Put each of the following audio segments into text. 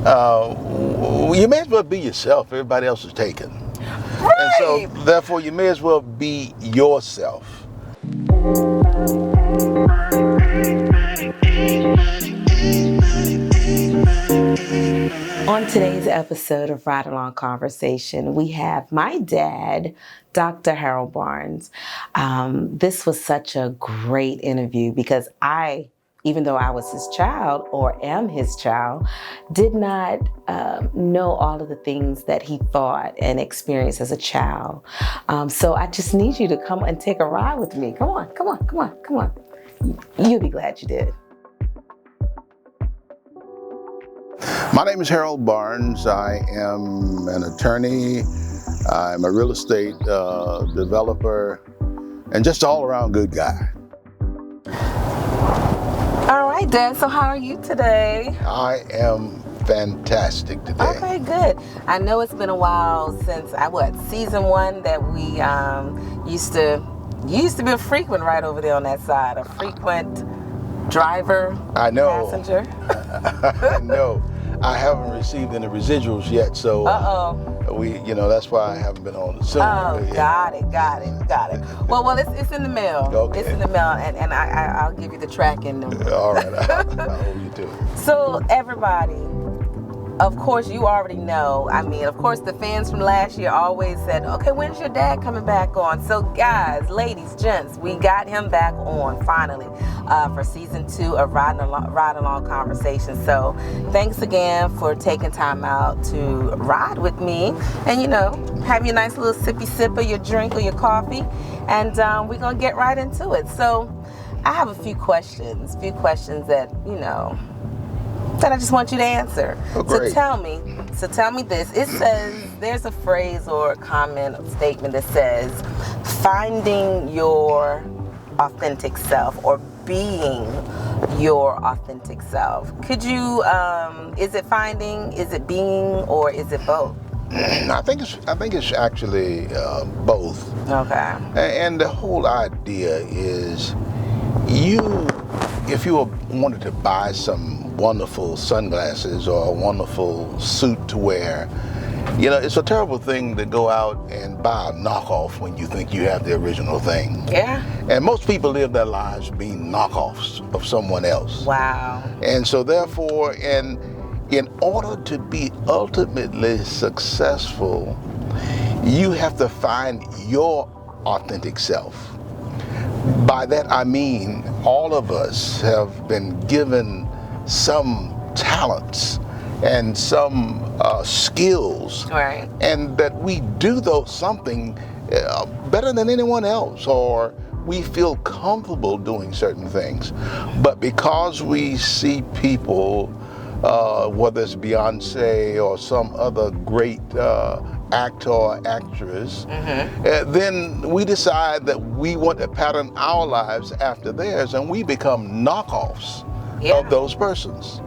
You may as well be yourself. Everybody else is taken. Right. And so, therefore, you may as well be yourself. On today's episode of Ride Along Conversation, we have my dad, Dr. Harold Barnes. This was such a great interview because even though I was his child or am his child, did not know all of the things that he thought and experienced as a child. So I just need you to come and take a ride with me. Come on. You'll be glad you did. My name is Harold Barnes. I am an attorney. I'm a real estate developer and just an all-around good guy. All right, Dad, so how are you today? I am fantastic today. Okay, good. I know it's been a while since season 1 that we used to be a frequent right over there on that side, a frequent driver, passenger. I know. I haven't received any residuals yet, so that's why I haven't been on the soon. Oh, got it. Well, it's in the mail. Okay. It's in the mail, and I'll give you the tracking number. All right, I hope you do. So everybody, of course, you already know. I mean, of course, the fans from last year always said, okay, when's your dad coming back on? So guys, ladies, gents, we got him back on finally for season 2 of Ride Along Conversation. So thanks again for taking time out to ride with me and, have your nice little sippy sip of your drink or your coffee. And we're going to get right into it. So I have a few questions that, that I just want you to answer. Oh, great. So tell me this. It says, there's a phrase or a comment or statement that says, finding your authentic self or being your authentic self. Could you, is it finding, is it being, or is it both? I think it's actually both. Okay. And the whole idea is if you wanted to buy some wonderful sunglasses or a wonderful suit to wear, it's a terrible thing to go out and buy a knockoff when you think you have the original thing. Yeah. And most people live their lives being knockoffs of someone else. Wow. And so therefore, in order to be ultimately successful, you have to find your authentic self. By that I mean all of us have been given some talents and some skills, right, and that we do something better than anyone else, or we feel comfortable doing certain things. But because we see people, whether it's Beyonce or some other great actor or actress, then we decide that we want to pattern our lives after theirs, and we become knockoffs of those persons.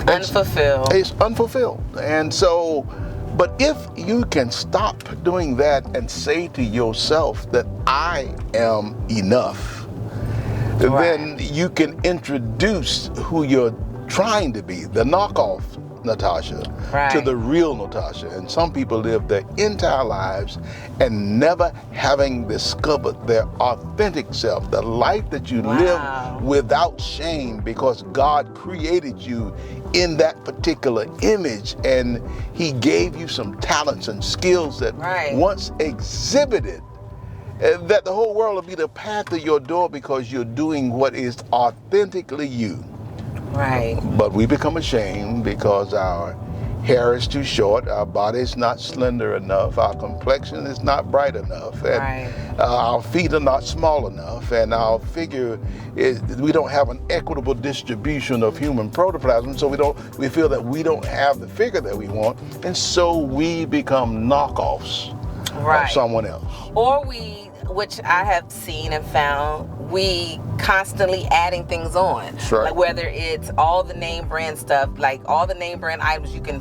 Unfulfilled. It's unfulfilled. And so, but if you can stop doing that and say to yourself that I am enough, then you can introduce who you're trying to be, the knockoff Natasha, to the real Natasha. And some people live their entire lives and never having discovered their authentic self, the life that you live without shame, because God created you in that particular image, and He gave you some talents and skills that once exhibited, that the whole world will be the path to your door because you're doing what is authentically you. Right. But we become ashamed because our hair is too short, our body is not slender enough, our complexion is not bright enough, and our feet are not small enough, and our figure we don't have an equitable distribution of human protoplasm, so we feel that we don't have the figure that we want, and so we become knockoffs of someone else. Or which I have seen and found, we constantly adding things on. Sure. Like whether it's all the name brand stuff, like all the name brand items you can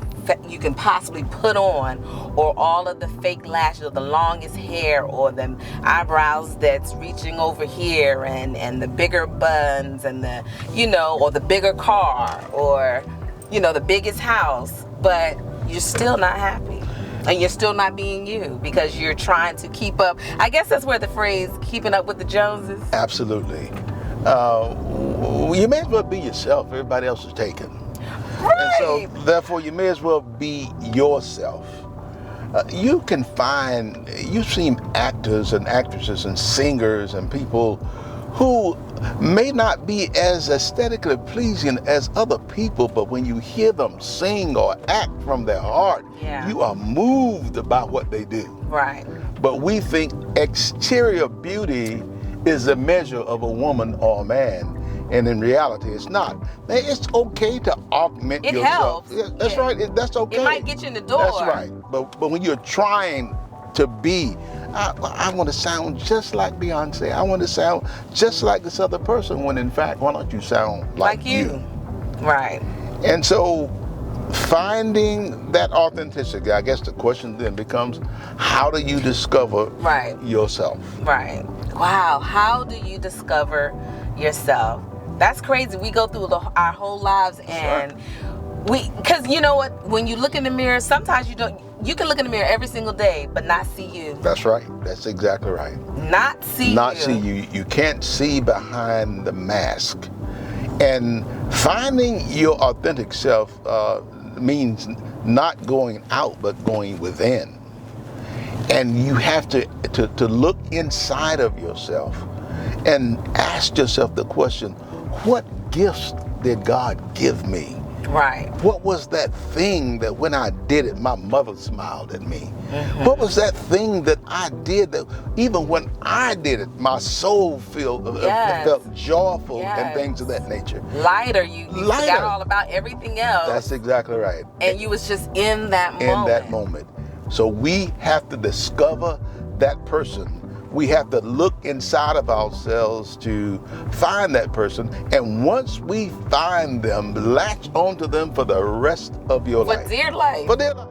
possibly put on, or all of the fake lashes, or the longest hair, or the eyebrows that's reaching over here, and the bigger buns, and the or the bigger car, or the biggest house, but you're still not happy. And you're still not being you because you're trying to keep up. I guess that's where the phrase keeping up with the Joneses. Absolutely. You may as well be yourself. Everybody else is taken. Right. And so, therefore, you may as well be yourself. You've seen actors and actresses and singers and people who may not be as aesthetically pleasing as other people, but when you hear them sing or act from their heart, you are moved by what they do. Right. But we think exterior beauty is a measure of a woman or a man. And in reality, it's not. It's okay to augment yourself. It helps. That's right. That's okay. It might get you in the door. That's right. But when you're trying to be, I want to sound just like Beyonce. I want to sound just like this other person. When in fact, why don't you sound like you? Right. And so, finding that authenticity, I guess the question then becomes, how do you discover yourself? Right. Wow. How do you discover yourself? That's crazy. We go through our whole lives and because you know what? When you look in the mirror, sometimes you can look in the mirror every single day, but not see you. That's right. That's exactly right. Not see you. You can't see behind the mask. And finding your authentic self means not going out, but going within. And you have to look inside of yourself and ask yourself the question, what gifts did God give me? Right. What was that thing that when I did it, my mother smiled at me? Mm-hmm. What was that thing that I did that even when I did it, my soul felt joyful and things of that nature? Lighter. You forgot all about everything else. That's exactly right. And you was just in that moment. In that moment. So we have to discover that person. We have to look inside of ourselves to find that person. And once we find them, latch onto them for the rest of your life. For dear life. For dear life.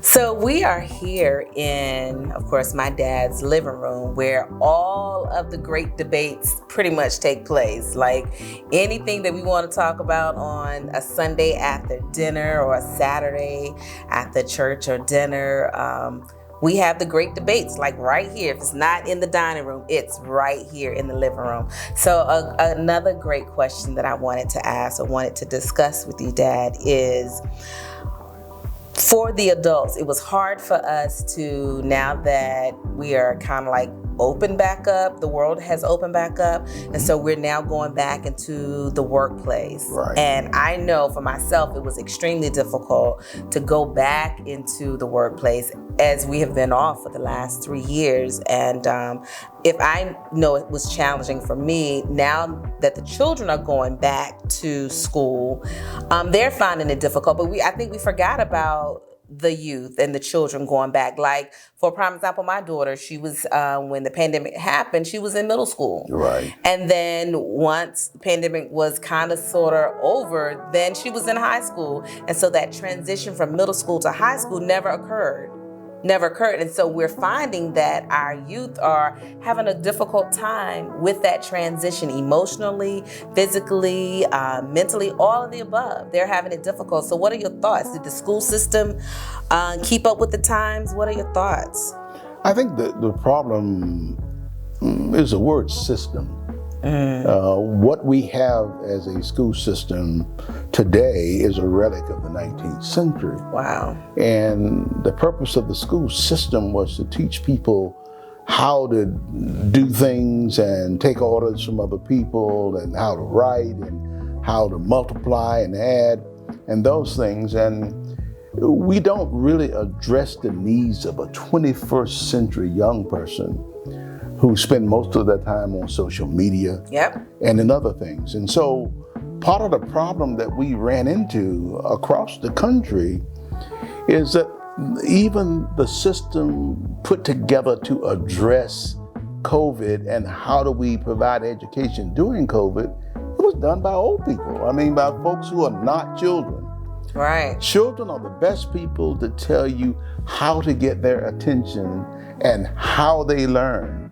So we are here in, of course, my dad's living room where all of the great debates pretty much take place. Like anything that we want to talk about on a Sunday after dinner or a Saturday after church or dinner, we have the great debates like right here. If it's not in the dining room, it's right here in the living room. So another great question that I wanted to ask or wanted to discuss with you, Dad, is for the adults. It was hard for us to, now that we are kind of like open back up, the world has opened back up, and so we're now going back into the workplace. Right. And I know for myself, it was extremely difficult to go back into the workplace as we have been off for the last 3 years. And if I know it was challenging for me, now that the children are going back to school, they're finding it difficult. But I think we forgot about the youth and the children going back. Like, for prime example, my daughter, she was, when the pandemic happened, she was in middle school. Right. And then once the pandemic was kind of sort of over, then she was in high school. And so that transition from middle school to high school never occurred. And so we're finding that our youth are having a difficult time with that transition emotionally, physically, mentally, all of the above. They're having it difficult. So what are your thoughts? Did the school system keep up with the times? What are your thoughts? I think the problem is the word system. What we have as a school system today is a relic of the 19th century. Wow. And the purpose of the school system was to teach people how to do things and take orders from other people and how to write and how to multiply and add and those things. And we don't really address the needs of a 21st century young person who spend most of their time on social media and in other things. And so part of the problem that we ran into across the country is that even the system put together to address COVID and how do we provide education during COVID, it was done by old people. I mean, by folks who are not children. Right. Children are the best people to tell you how to get their attention and how they learn.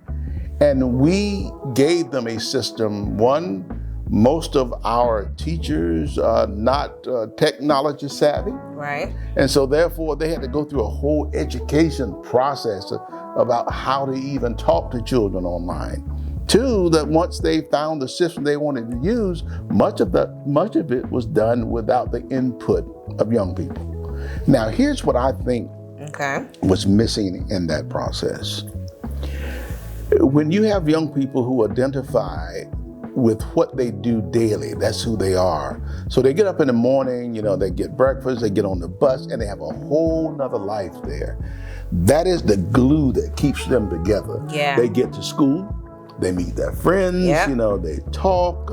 And we gave them a system. One, most of our teachers are not technology savvy. Right. And so therefore they had to go through a whole education process about how to even talk to children online. Two, that once they found the system they wanted to use, much of it was done without the input of young people. Now, here's what I think was missing in that process. When you have young people who identify with what they do daily, that's who they are. So they get up in the morning, they get breakfast, they get on the bus, and they have a whole nother life there. That is the glue that keeps them together. Yeah. They get to school, they meet their friends, they talk,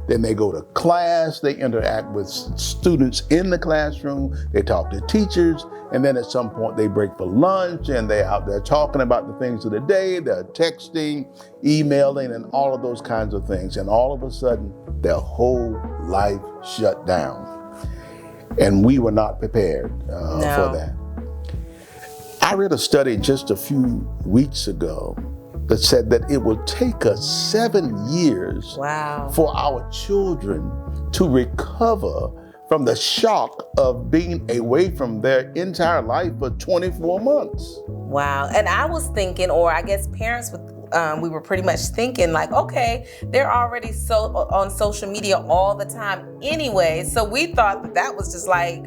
then they go to class, they interact with students in the classroom, they talk to teachers, and then at some point they break for lunch and they're out there talking about the things of the day, they're texting, emailing, and all of those kinds of things. And all of a sudden, their whole life shut down. And we were not prepared for that. I read a study just a few weeks ago that said that it will take us 7 years for our children to recover from the shock of being away from their entire life for 24 months. Wow. And I was thinking, or I guess parents we were pretty much thinking like, okay, they're already on social media all the time anyway. So we thought that was just like,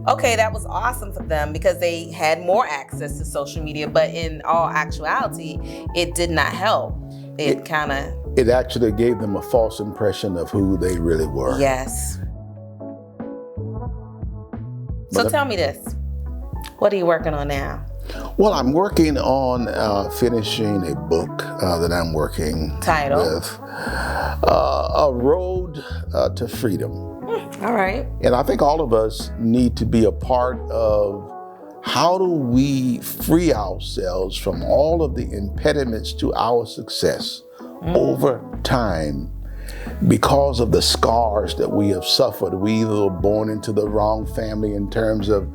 okay, that was awesome for them because they had more access to social media. But in all actuality, it did not help. It actually gave them a false impression of who they really were. Yes. So tell me this. What are you working on now? Well, I'm working on finishing a book that I'm working with. A Road to Freedom. All right. And I think all of us need to be a part of how do we free ourselves from all of the impediments to our success over time because of the scars that we have suffered. We either were born into the wrong family in terms of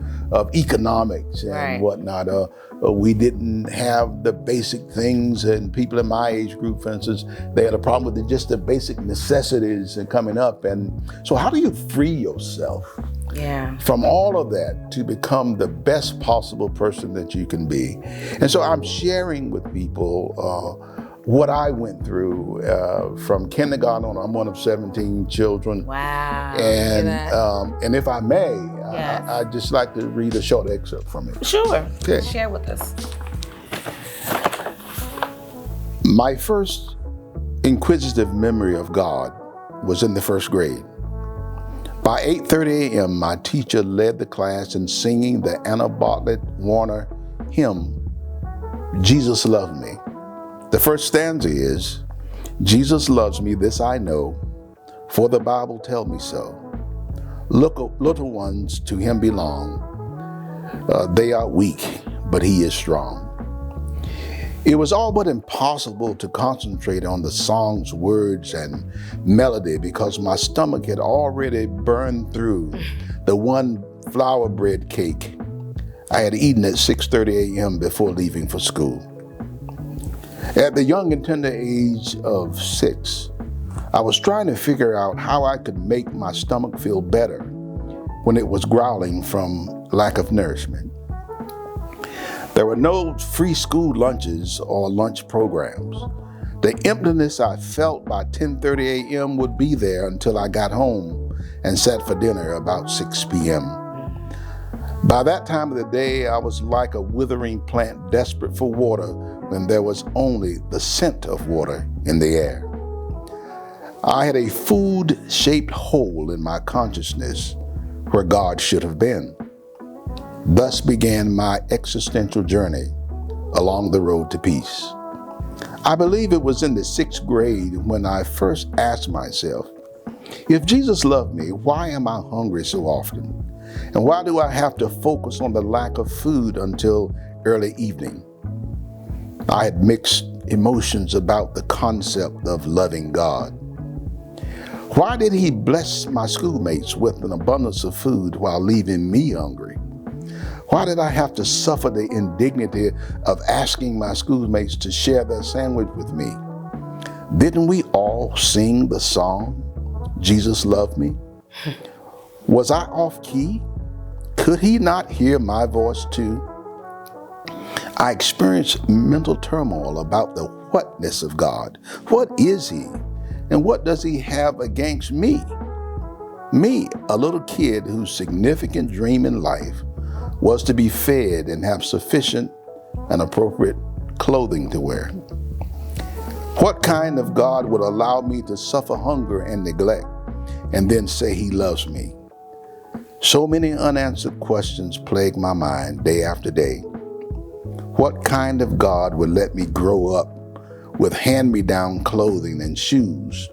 economics and whatnot. We didn't have the basic things, and people in my age group, for instance, they had a problem with just the basic necessities and coming up. And so how do you free yourself from all of that to become the best possible person that you can be? And so I'm sharing with people what I went through from kindergarten on. I'm one of 17 children. Wow. And if I may, I'd just like to read a short excerpt from it. Sure. Okay. Share with us. My first inquisitive memory of God was in the first grade. By 8:30 a.m., my teacher led the class in singing the Anna Bartlett Warner hymn, Jesus Loved Me. The first stanza is, Jesus loves me, this I know, for the Bible tell me so. Little ones to him belong. They are weak, but he is strong. It was all but impossible to concentrate on the song's words and melody because my stomach had already burned through the one flour bread cake I had eaten at 6:30 a.m. before leaving for school. At the young and tender age of 6, I was trying to figure out how I could make my stomach feel better when it was growling from lack of nourishment. There were no free school lunches or lunch programs. The emptiness I felt by 10:30 a.m. would be there until I got home and sat for dinner about 6 p.m. By that time of the day, I was like a withering plant desperate for water when there was only the scent of water in the air. I had a food-shaped hole in my consciousness where God should have been. Thus began my existential journey along the road to peace. I believe it was in the 6th grade when I first asked myself, if Jesus loved me, why am I hungry so often? And why do I have to focus on the lack of food until early evening? I had mixed emotions about the concept of loving God. Why did he bless my schoolmates with an abundance of food while leaving me hungry? Why did I have to suffer the indignity of asking my schoolmates to share their sandwich with me? Didn't we all sing the song, Jesus Loved Me? Was I off key? Could he not hear my voice too? I experienced mental turmoil about the whatness of God. What is he? And what does he have against me? Me, a little kid whose significant dream in life was to be fed and have sufficient and appropriate clothing to wear. What kind of God would allow me to suffer hunger and neglect and then say he loves me? So many unanswered questions plague my mind day after day. What kind of God would let me grow up with hand-me-down clothing and shoes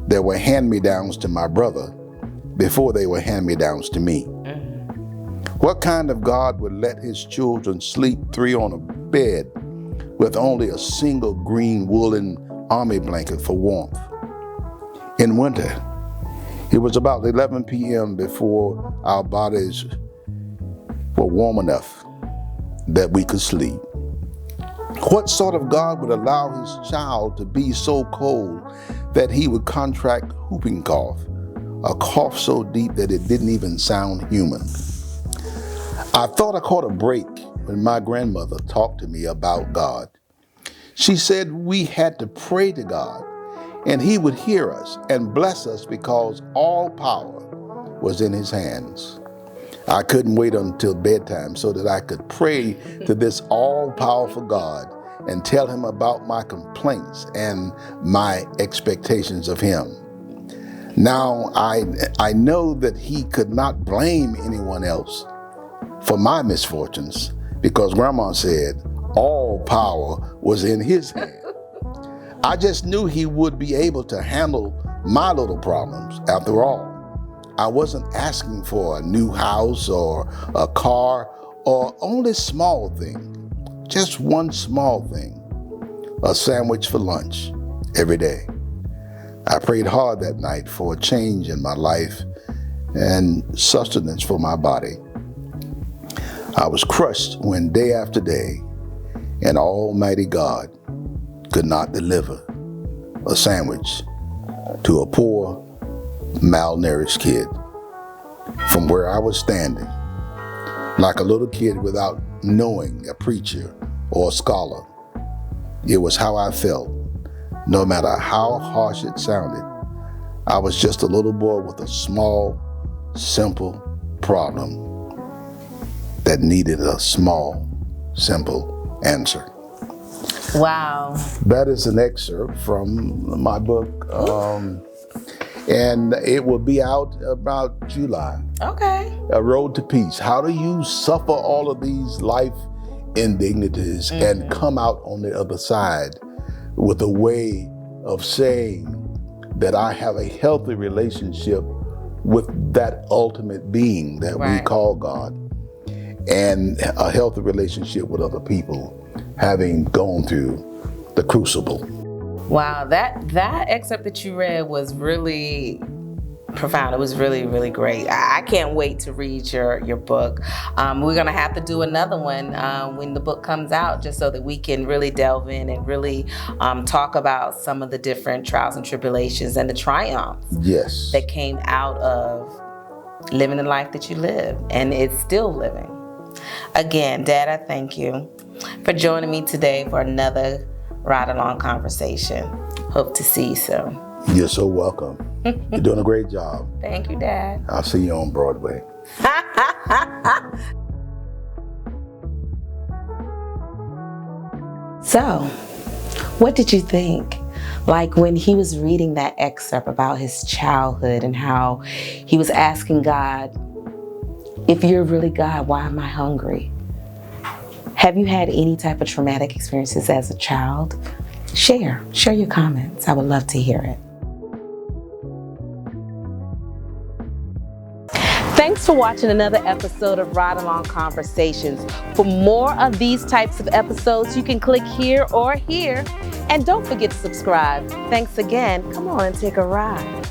that were hand-me-downs to my brother before they were hand-me-downs to me? What kind of God would let his children sleep 3 on a bed with only a single green woolen army blanket for warmth? In winter, it was about 11 p.m. before our bodies were warm enough that we could sleep. What sort of God would allow his child to be so cold that he would contract whooping cough, a cough so deep that it didn't even sound human? I thought I caught a break when my grandmother talked to me about God. She said we had to pray to God and he would hear us and bless us because all power was in his hands. I couldn't wait until bedtime so that I could pray to this all-powerful God and tell him about my complaints and my expectations of him. Now, I know that he could not blame anyone else for my misfortunes because Grandma said all power was in his hand. I just knew he would be able to handle my little problems. After all, I wasn't asking for a new house or a car or only small thing, just one small thing, a sandwich for lunch every day. I prayed hard that night for a change in my life and sustenance for my body. I was crushed when day after day an almighty God could not deliver a sandwich to a poor, malnourished kid from where I was standing, like a little kid without knowing a preacher or a scholar. It was how I felt, no matter how harsh it sounded. I was just a little boy with a small, simple problem that needed a small, simple answer. Wow. That is an excerpt from my book, and it will be out about July. Okay. A Road to Peace. How do you suffer all of these life indignities and come out on the other side with a way of saying that I have a healthy relationship with that ultimate being that we call God, and a healthy relationship with other people, having gone through the crucible. Wow, that excerpt that you read was really profound. It was really, really great. I can't wait to read your book. We're gonna have to do another one when the book comes out, just so that we can really delve in and really talk about some of the different trials and tribulations and the triumphs that came out of living the life that you live, and it's still living. Again, Dad, I thank you for joining me today for another Ride Along conversation. Hope to see you soon. You're so welcome. You're doing a great job. Thank you, Dad. I'll see you on Broadway. So, what did you think? Like when he was reading that excerpt about his childhood and how he was asking God, if you're really God, why am I hungry? Have you had any type of traumatic experiences as a child? Share your comments. I would love to hear it. Thanks for watching another episode of Ride Along Conversations. For more of these types of episodes, you can click here or here. And don't forget to subscribe. Thanks again. Come on and take a ride.